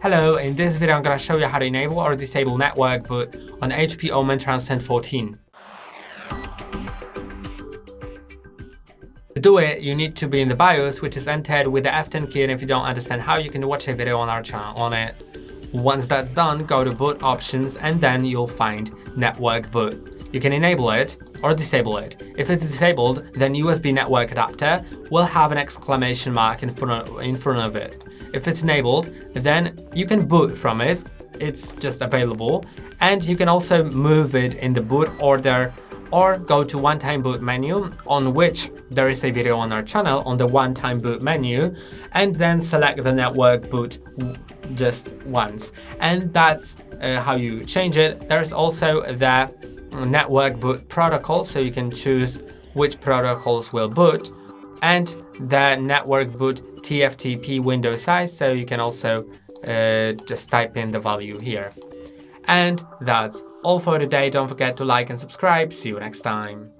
Hello, in this video I'm going to show you how to enable or disable network boot on HP Omen Transcend 14. To do it, you need to be in the BIOS, which is entered with the F10 key, and if you don't understand how, you can watch a video on our channel on it. Once that's done, go to boot options and then you'll find network boot. You can enable it or disable it. If it's disabled, then USB network adapter will have an exclamation mark in front of it. If it's enabled, then you can boot from it. It's just available, and you can also move it in the boot order or go to one-time boot menu, on which there is a video on our channel on the one-time boot menu, and then select the network boot just once. And that's how you change it. There's also the network boot protocol, so you can choose which protocols will boot, and the network boot TFTP window size, so you can also just type in the value here. And that's all for today. Don't forget to like and subscribe. See you next time.